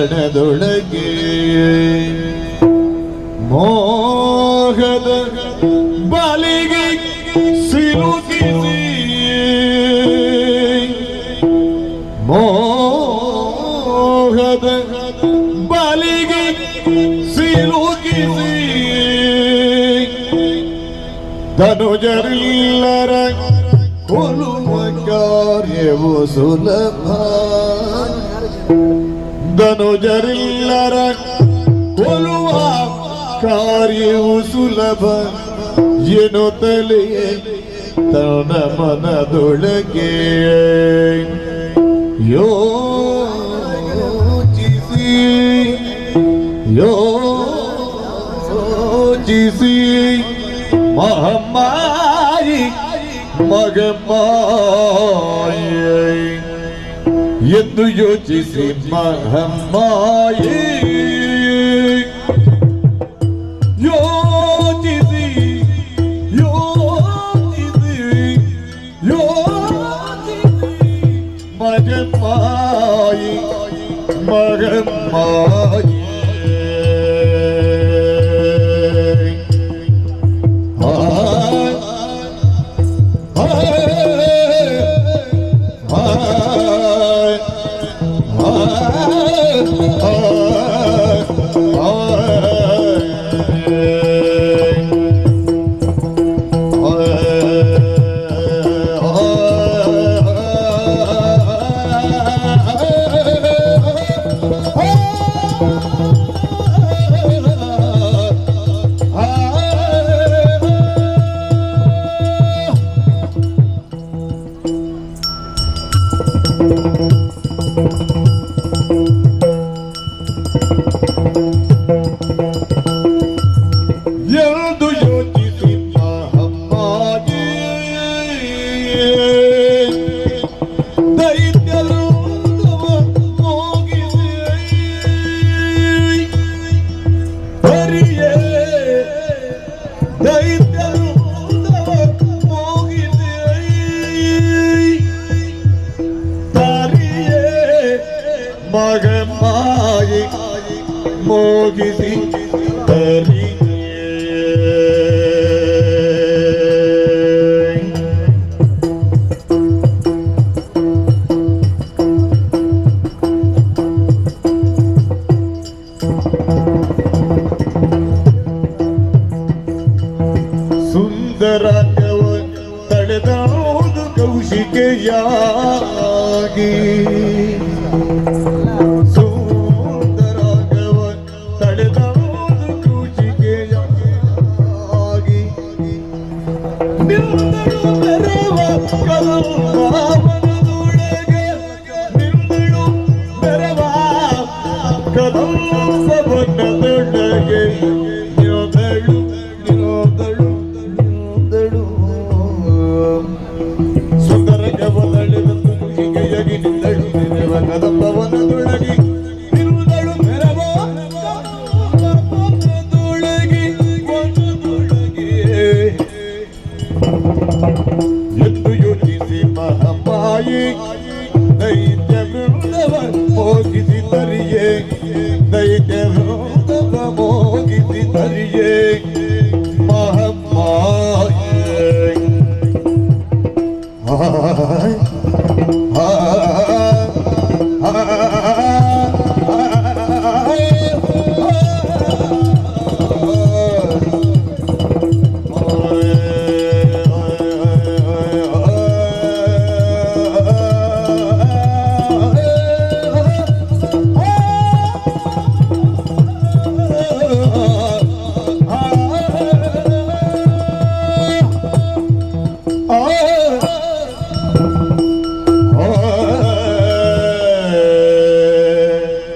ಮನದೊಳಗೆ ಮೋಹದ ಬಲಿಗೆ ಸಿಲುಕಿಸಿ ಮೋಹದ ಬಲಿಗೆ ಸಿಲುಕಿಸಿ ಧನುಜರಿಲ್ಲರ ಕೊಲ್ಲುವ ಕಾರ್ಯವು ಸುಲಭ ಧನುಜರಿಲ್ಲರ ಕೊಲ್ಲುವ ಕಾರ್ಯವು ಸುಲಭ ಎನ್ನುತ್ತಲೆಯೇ ತನ್ನ ಮನದೊಳಗೆ ಯೋಚಿಸಿ ಯೋಚಿಸಿ ಮಹಮ್ಮಾಯಿ ಮಗಮ್ಮಾಯಿ ಎಂದು ಯೋಚಿಸಿ ಮಹಮ್ಮಾಯಿ ಯೋಚಿಸಿ ಯೋಚಿಸಿ ಯೋಚಿಸಿ ಮಗಮ್ಮಾಯಿ ಮಗಮ್ಮಾಯಿ ಎಂದು ಯೋಚಿಸಿ ಮಹಮ್ಮಾಯಿ ದೈತ್ಯರು ಹೋಗಿಸಿ ಹರಿಯೇ ದೈತ್ಯರು ಹೋಗಿಸಿ ತಾರಿಯೇ ಮಗಮ್ಮಾಯಿ ಮೋಗಿಸಿ ತರಿ ಸುಂದರಾಂಗವ ತಡೆದೋದು ಕೌಶಿಕೆಯಾಗಿ ಸುಂದರಾಂಗವ ತಡೆದೋದು ಕೌಶಿಕೆಯಾಗಿ ನಿಂದಳು ಬೆರವ ಕದಂಬವನದೊಳಗೆ ನಿಂದಳು ಬೆರವ ಕದಂಬವನದೊಳಗೆ ಕದಂಬವನದೊಳಗೆ ನಿರುದಳು ಮೆರವ ಕದಂಬವನದೊಳಗೆ ವನದೊಳಗೆ ಎಂದು ಯೋಚಿಸಿ ಮಹಮ್ಮಾಯಿ